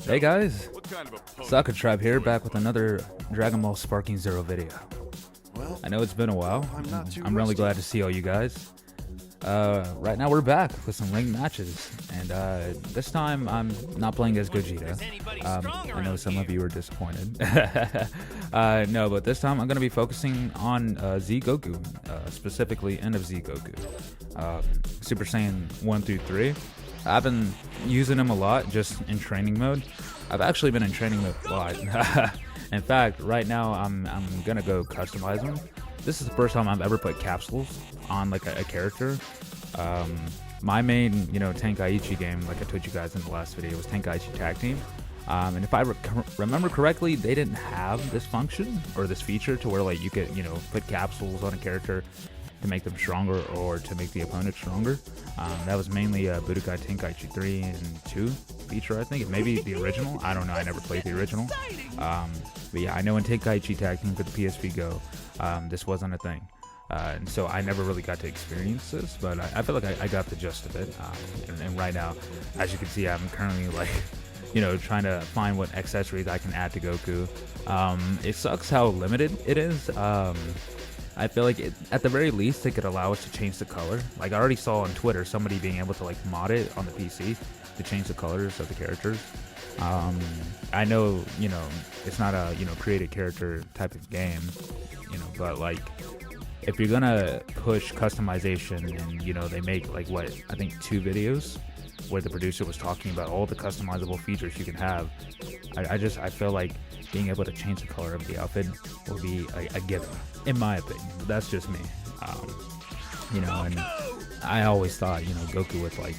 Hey guys, SokkaTribe here, back with another Dragon Ball Sparking Zero video. I know it's been a while. I'm really glad to see all you guys. Right now we're back with some ranked matches, and this time I'm not playing as Gogeta. I know some of you are disappointed. No, but this time I'm going to be focusing on Z Goku, specifically End of Z Goku. Super Saiyan 1 through 3. I've been using him a lot just in training mode. I've actually been in training mode a lot. In fact, right now I'm gonna go customize him. This is the first time I've ever put capsules on like a character. My main, Tenkaichi game, like I told you guys in the last video, was Tenkaichi Tag Team. And if I remember correctly, they didn't have this function or this feature to where like you could, put capsules on a character to make them stronger or to make the opponent stronger. That was mainly Budokai Tenkaichi 3 and 2 feature, I think. It may be the original. I don't know. I never played the original. But yeah, I know in Tenkaichi Tag Team for the PSP Go, this wasn't a thing. And so I never really got to experience this, but I feel like I got the gist of it. And right now, as you can see, I'm currently like, trying to find what accessories I can add to Goku. It sucks how limited it is. I feel like at the very least they could allow us to change the color. Like I already saw on Twitter somebody being able to like mod it on the PC to change the colors of the characters. I know, it's not a, created character type of game, but like if you're gonna push customization and, they make like what, I think 2 videos where the producer was talking about all the customizable features you can have. I feel like being able to change the color of the outfit will be a given, in my opinion. But that's just me. And I always thought, Goku with like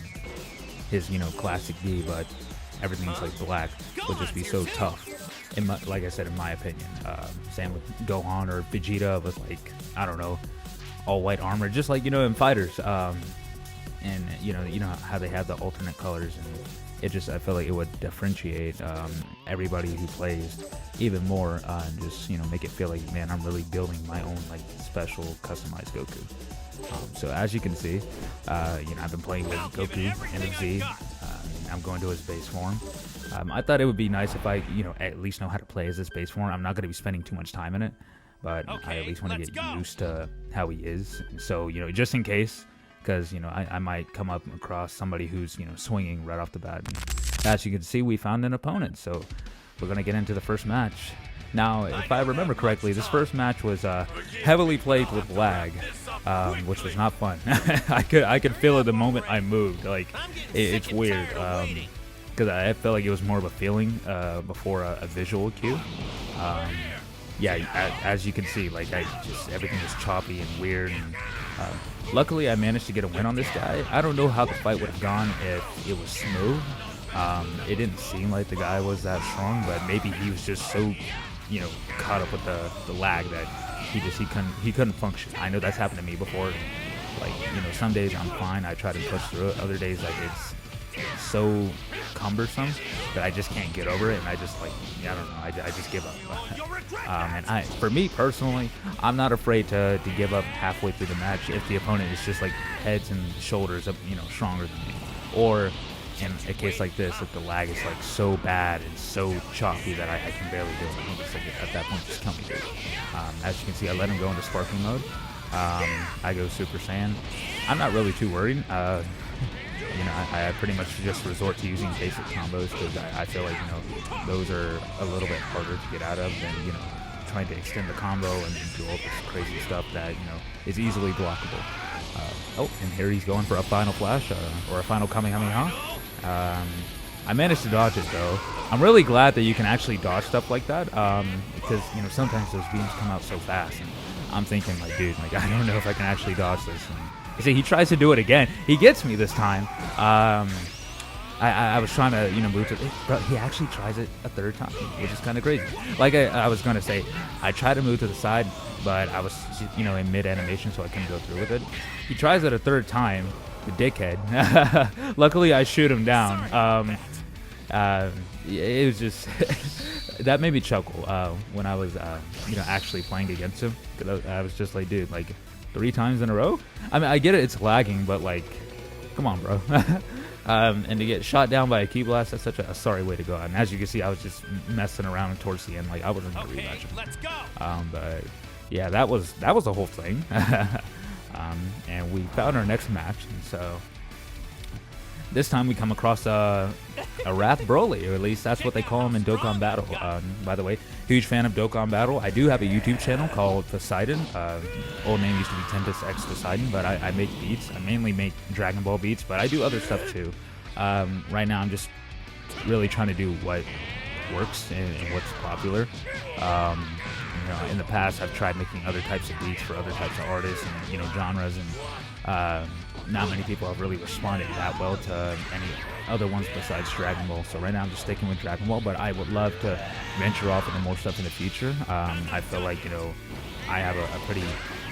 his, classic D, but everything's like black, would just be so tough. Like I said, in my opinion. Same with Gohan or Vegeta with like, I don't know, all white armor, just like, in fighters. And you know how they have the alternate colors, and it just, I feel like it would differentiate everybody who plays even more, and just make it feel like, man, I'm really building my own like special customized Goku. So as you can see, I've been playing with Goku and Z. I'm going to his base form. I thought it would be nice if I at least know how to play as this base form. I'm not going to be spending too much time in it, but I at least want to get used to how he is. So just in case, because I might come up across somebody who's swinging right off the bat. As you can see, we found an opponent, so we're gonna get into the first match. Now, if I remember correctly, this first match was heavily played with lag, which was not fun. I could feel it the moment I moved. Like it's weird, because I felt like it was more of a feeling before a visual cue. Yeah, as you can see, like everything was choppy and weird. And, luckily, I managed to get a win on this guy. I don't know how the fight would have gone if it was smooth. It didn't seem like the guy was that strong, but maybe he was just so, caught up with the lag that he couldn't function. I know that's happened to me before. Like, some days I'm fine. I try to push through it. Other days, like it's so cumbersome that I just can't get over it, and I just like, I don't know, I just give up. And for me personally, I'm not afraid to give up halfway through the match if the opponent is just like heads and shoulders up, stronger than me. Or in a case like this, if the lag is like so bad and so choppy that I can barely do it, I'm just like, at that point, just kill me, dude. As you can see, I let him go into sparking mode. I go Super Saiyan. I'm not really too worried. I pretty much just resort to using basic combos because I feel like, those are a little bit harder to get out of than, trying to extend the combo and do all this crazy stuff that, is easily blockable. Oh, and here he's going for a final flash or a final Kamehameha. I managed to dodge it though. I'm really glad that you can actually dodge stuff like that because, sometimes those beams come out so fast. And I'm thinking like, dude, like I don't know if I can actually dodge this. And, you see, he tries to do it again. He gets me this time. I was trying to, move to it, but he actually tries it a third time, which is kind of crazy. Like I was going to say, I tried to move to the side, but I was, in mid-animation, so I couldn't go through with it. He tries it a third time, the dickhead. Luckily, I shoot him down. It was just, that made me chuckle when I was, actually playing against him. I was just like, dude, like 3 times in a row? I mean, I get it, it's lagging, but like, come on, bro. And to get shot down by a key blast, that's such a sorry way to go. And as you can see, I was just messing around towards the end, like I wasn't gonna rematch him. Let's go. But yeah, that was the whole thing. And we found our next match, and so this time we come across a Wrath Broly, or at least that's what they call him in Dokkan Battle. By the way, huge fan of Dokkan Battle. I do have a YouTube channel called Poseidon. Old name used to be Tempest X Poseidon, but I make beats. I mainly make Dragon Ball beats, but I do other stuff too. Right now I'm just really trying to do what works and what's popular. You know, in the past I've tried making other types of beats for other types of artists and, you know, genres, and not many people have really responded that well to any other ones besides Dragon Ball. So right now I'm just sticking with Dragon Ball, but I would love to venture off into more stuff in the future. I feel like, you know, I have a pretty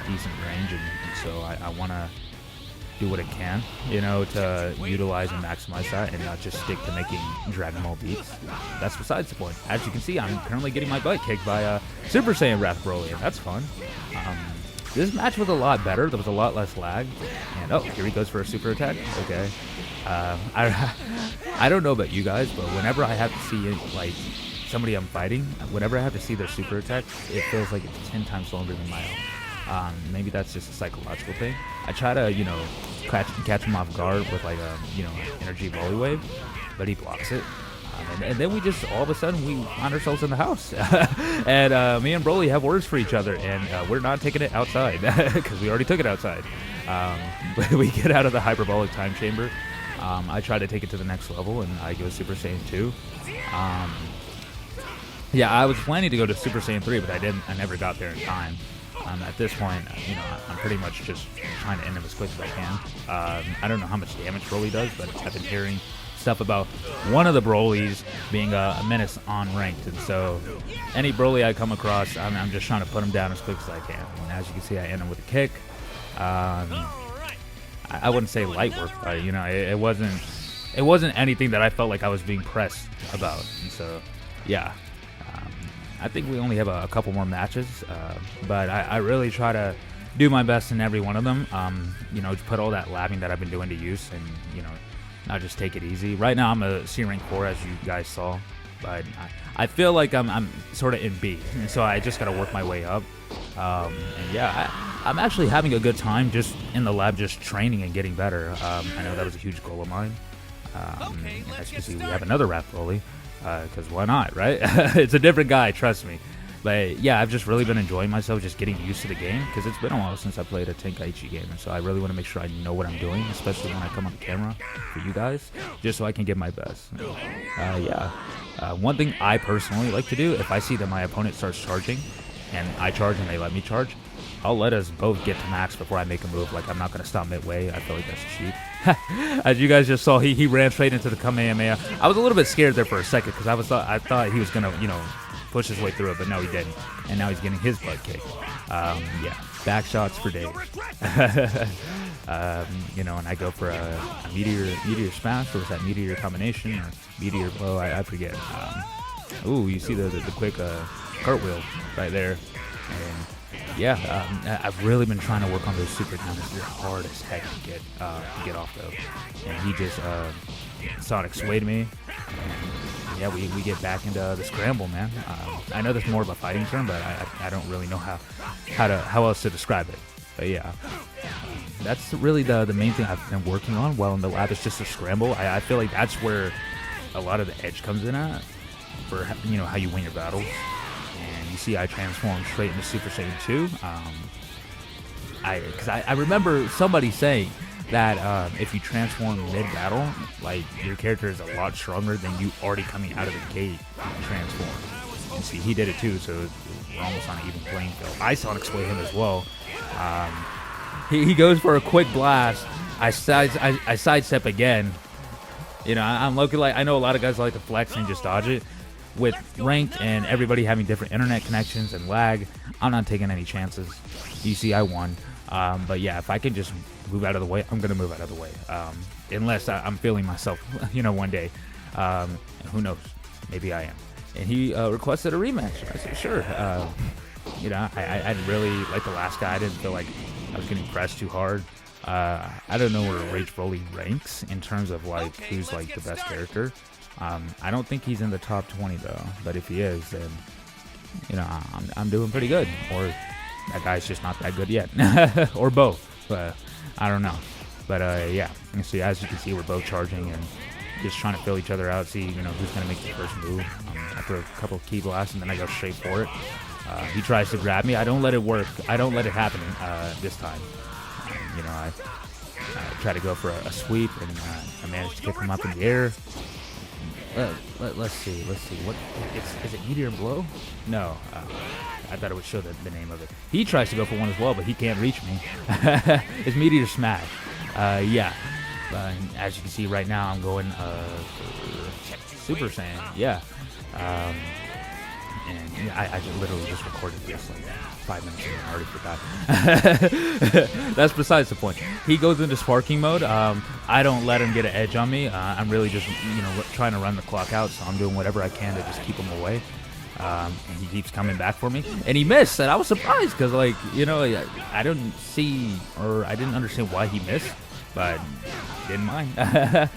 decent range, and so I want to do what it can, you know, to utilize and maximize that and not just stick to making Dragon Ball beats. That's besides the point. As you can see, I'm currently getting my butt kicked by Super Saiyan Wrath Broly, and that's fun. This match was a lot better. There was a lot less lag. And oh, here he goes for a super attack. Okay. I don't know about you guys, but whenever I have to see like somebody I'm fighting, whenever I have to see their super attack, it feels like it's 10 times longer than my own. Maybe that's just a psychological thing. I try to, you know, catch him off guard with like a, you know, energy volley wave, but he blocks it. And then we just, all of a sudden, we find ourselves in the house. And me and Broly have words for each other, and we're not taking it outside, because we already took it outside. But we get out of the hyperbolic time chamber. I try to take it to the next level, and I go Super Saiyan 2. Yeah, I was planning to go to Super Saiyan 3, but I never got there in time. At this point, you know, I'm pretty much just trying to end him as quick as I can. I don't know how much damage Broly does, but I've been hearing stuff about one of the Brolys being a menace on ranked, and so any Broly I come across, I'm just trying to put him down as quick as I can. And as you can see, I end him with a kick. I wouldn't say light work, but you know, it wasn't anything that I felt like I was being pressed about. And so, yeah, I think we only have a couple more matches, but I really try to do my best in every one of them. You know, to put all that labbing that I've been doing to use, and you know, not just take it easy. Right now I'm a C rank 4, as you guys saw, but I feel like I'm sort of in B, and so I just got to work my way up. And yeah, I'm actually having a good time just in the lab, just training and getting better. I know that was a huge goal of mine. As you can see, we have another Wrath Broly, because why not, right? It's a different guy, trust me. But yeah, I've just really been enjoying myself, just getting used to the game, because it's been a while since I played a Tenkaichi game, and so I really want to make sure I know what I'm doing, especially when I come on the camera for you guys, just so I can give my best. Yeah, one thing I personally like to do, if I see that my opponent starts charging, and I charge and they let me charge, I'll let us both get to max before I make a move. Like, I'm not going to stop midway. I feel like that's cheap. As you guys just saw, he ran straight into the Kamehameha. I was a little bit scared there for a second, because I thought he was going to, you know, push his way through it, but no, he didn't. And now he's getting his butt kicked. Yeah, back shots for days. You know, and I go for a meteor smash, or was that meteor combination, or meteor blow? I forget. Ooh, you see the quick cartwheel right there. And yeah, I've really been trying to work on those super counters. They're hard as heck to get off though. And he just Sonic swayed me. And yeah, we get back into the scramble, man. I know that's more of a fighting term, but I don't really know how else to describe it. But yeah, that's really the main thing I've been working on while in the lab. Is just a scramble. I feel like that's where a lot of the edge comes in at, for, you know, how you win your battles. And you see I transformed straight into Super Saiyan 2. Because I remember somebody saying that if you transform mid-battle, like, your character is a lot stronger than you already coming out of the gate transform. And see, he did it too, so we're almost on an even playing field. I Sonic sway him as well. He goes for a quick blast. I sidestep again. You know, I'm looking like, I know a lot of guys like to flex and just dodge it. With ranked and everybody having different internet connections and lag, I'm not taking any chances. You see, I won. But yeah, if I can just move out of the way, I'm going to move out of the way. Unless I'm feeling myself, you know, one day. And who knows? Maybe I am. And he requested a rematch. I said, sure. You know, I really, like the last guy, I didn't feel like I was getting pressed too hard. I don't know where Rage Broly ranks in terms of like who's like the best character. I don't think he's in the top 20 though, but if he is, then you know I'm doing pretty good, or that guy's just not that good yet, or both. I don't know, but yeah. So as you can see, we're both charging and just trying to fill each other out, see who's gonna make the first move. After a couple of key blasts, and then I go straight for it. He tries to grab me. I don't let it work. I don't let it happen this time. I try to go for a sweep, and I managed to kick him up in the air. Let's see. What is it? Meteor Blow? No. I thought it would show the name of it. He tries to go for one as well, but he can't reach me. It's Meteor Smash. Yeah. As you can see right now, I'm going Super Saiyan. Yeah. And I literally just recorded this like 5 minutes ago and I already forgot. That's besides the point. He goes into sparking mode. I don't let him get an edge on me. I'm really just trying to run the clock out, so I'm doing whatever I can to just keep him away. And he keeps coming back for me, and he missed, and I was surprised because I didn't see, or I didn't understand why he missed, but didn't mind. And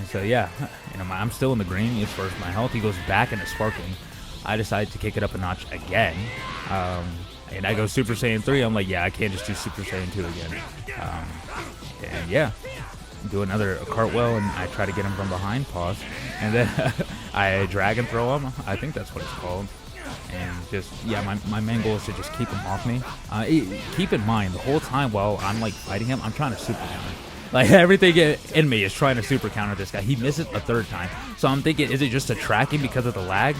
so yeah, I'm still in the green as far as my health. He goes back into sparking. I decide to kick it up a notch again, and I go Super Saiyan 3. I'm like, yeah, I can't just do Super Saiyan 2 again. And yeah, do another cartwheel, and I try to get him from behind, pause, and then I dragon throw him. I think that's what it's called. And just, yeah, my main goal is to just keep him off me. Keep in mind, the whole time while I'm like fighting him, I'm trying to super counter. Like, everything in me is trying to super counter this guy. He misses a third time. So I'm thinking, is it just a tracking because of the lag?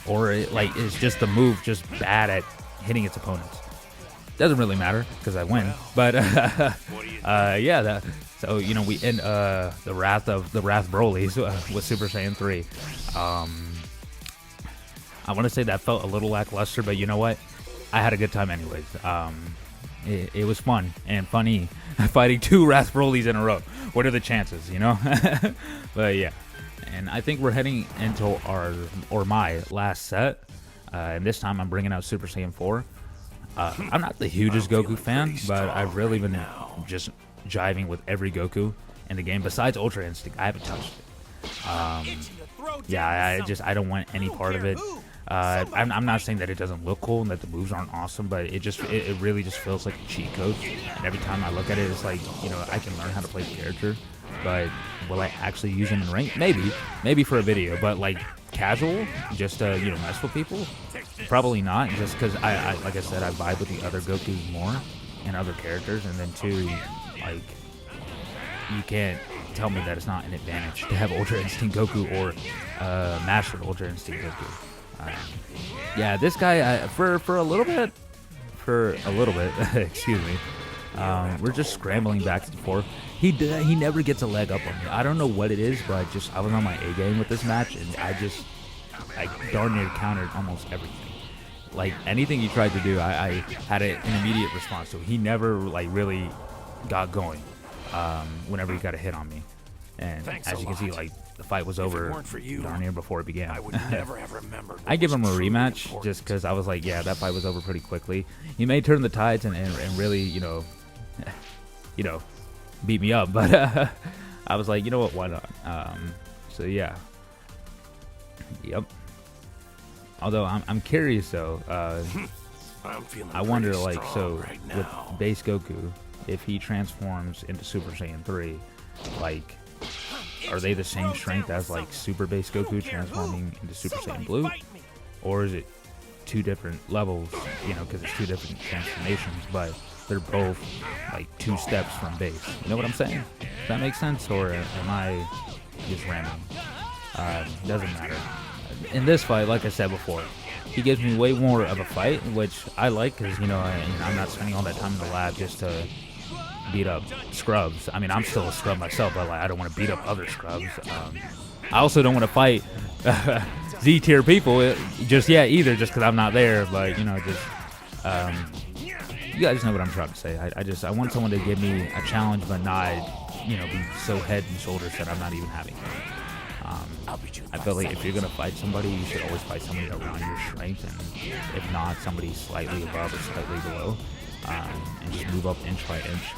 Or is just the move just bad at hitting its opponents? Doesn't really matter because I win. But yeah, so we end the Wrath Broly with Super Saiyan 3. I want to say that felt a little lackluster, but you know what? I had a good time anyways. It was fun and funny fighting 2 Wrath Brolys in a row. What are the chances, But yeah, and I think we're heading into my last set, and this time I'm bringing out Super Saiyan 4. I'm not the hugest Goku fan, but I've really been just jiving with every Goku in the game besides Ultra Instinct. I haven't touched it. Yeah, I don't want any part of it. I'm not saying that it doesn't look cool and that the moves aren't awesome, but it really just feels like a cheat code. And every time I look at it, it's like, I can learn how to play the character, but will I actually use him in rank? Maybe for a video, but like casual, just to mess with people, probably not. Just because I like I said, I vibe with the other Gokus more and other characters, and then too, like, you can't tell me that it's not an advantage to have Ultra Instinct Goku or Mastered Ultra Instinct Goku. Yeah, this guy for a little bit, excuse me. We're just scrambling back and forth. He never gets a leg up on me. I don't know what it is, but I was on my A game with this match, and I darn near countered almost everything. Like, anything he tried to do, I had an immediate response to it. He never really got going whenever he got a hit on me. And as you can see, the fight was over darn near before it began. I would never have remembered. I give him a rematch just because I was like, yeah, that fight was over pretty quickly. He may turn the tides and really, beat me up, but I was like, you know what, why not? So yeah, yep. Although I'm curious though. I wonder, with base Goku, if he transforms into Super Saiyan 3, are they the same strength as Super Base Goku transforming into Super Saiyan Blue? Or is it 2 different levels, because it's 2 different transformations, but they're both 2 steps from base? You know what I'm saying? Does that make sense? Or am I just random? Doesn't matter. In this fight, like I said before, he gives me way more of a fight, which I like because, I'm not spending all that time in the lab just to beat up scrubs. I mean, I'm still a scrub myself, but I don't want to beat up other scrubs. I also don't want to fight Z tier people just yet either, just because I'm not there. But you guys know what I'm trying to say. I want someone to give me a challenge, but not be so head and shoulders that I'm not even having it. I feel like if you're gonna fight somebody, you should always fight somebody around your strength, and if not, somebody slightly above or slightly below. and just move up inch by inch.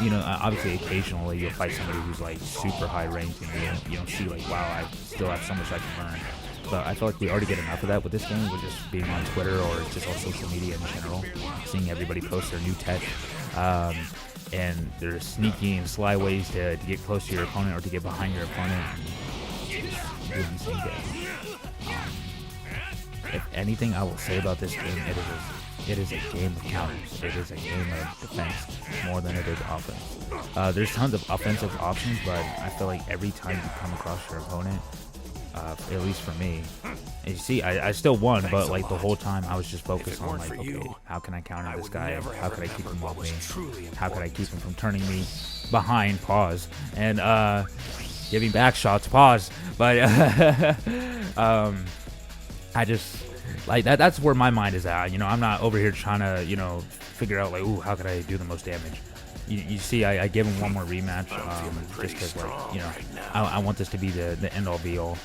You know, obviously occasionally you'll fight somebody who's like super high ranked, and you don't see like, wow, I still have so much I can learn. But I feel like we already get enough of that with this game, with just being on Twitter or just on social media in general, seeing everybody post their new tech. And there's sneaky and sly ways to get close to your opponent or to get behind your opponent and just do insane damage. If anything I will say about this game, it is a game of counters. It is a game of defense more than it is offense. There's tons of offensive options, but I feel like every time you come across your opponent, at least for me, and you see, I still won, but like the whole time I was just focused on like, okay, how can I counter this guy? How can I keep him off me? How can I keep him from turning me behind? Pause. And giving back shots. Pause. But I just like that's where my mind is at. You know, I'm not over here trying to, you know, figure out like, ooh, how could I do the most damage? You see, I gave him one more rematch, just because, like, you know, I want this to be the end-all be-all.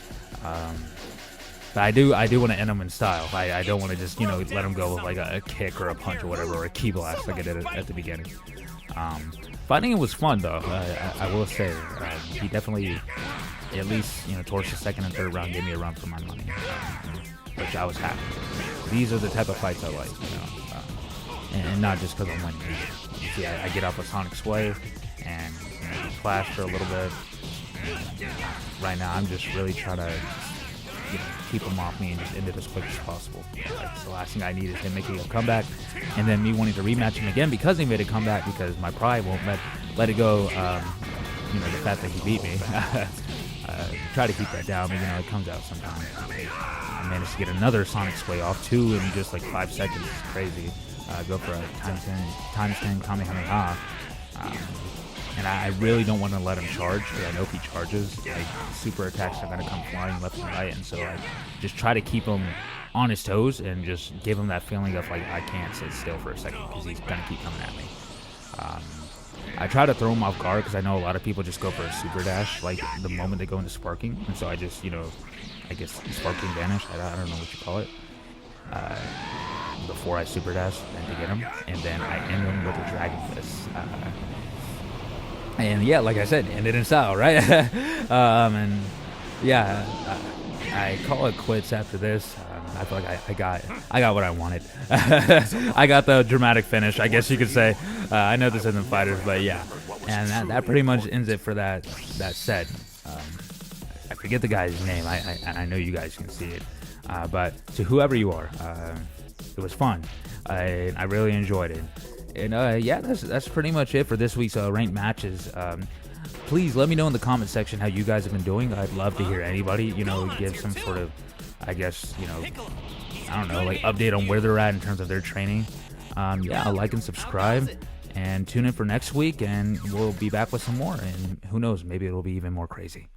But I do want to end him in style. I don't want to just, you know, let him go with like a kick or a punch or whatever, or a key blast like I did at the beginning. Fighting it was fun though. I will say, he definitely, at least, you know, towards the second and third round, gave me a run for my money, which I was happy. These are the type of fights I like, you know, and not just because I'm winning. You see, I get off a Sonic Sway and, you know, clash for a little bit. Right now, I'm just really trying to, you know, keep him off me and just end it as quick as possible. Like, the last thing I need is him making a comeback, and then me wanting to rematch him again because he made a comeback, because my pride won't let it go. You know, the fact that he beat me. Try to keep that down, but you know, it comes out sometimes. I managed to get another Sonic Sway off too in just like 5 seconds. It's crazy. Go for a times 10 Kamehameha. And I really don't want to let him charge, because I know if he charges, like, super attacks are going to come flying left and right, and so I just try to keep him on his toes and just give him that feeling of like, I can't sit still for a second because he's going to keep coming at me. I try to throw him off guard because I know a lot of people just go for a super dash like the moment they go into sparking, and so I just, you know, I guess sparking vanish, I don't know what you call it, before I super dash and to get him, and then I end him with a Dragon Fist. And yeah, like I said, end it in style, right? And yeah, I call it quits after this. I feel like I got what I wanted. I got the dramatic finish, I guess you could say. I know this isn't fighters, but yeah. And that pretty much ends it for that set. I forget the guy's name. I know you guys can see it. But to whoever you are, it was fun. I really enjoyed it. And yeah, that's pretty much it for this week's ranked matches. Please let me know in the comment section how you guys have been doing. I'd love to hear anybody, you know, give some sort of, I guess, you know, I don't know, like update on where they're at in terms of their training. Yeah, like and subscribe, and tune in for next week, and we'll be back with some more. And who knows, maybe it'll be even more crazy.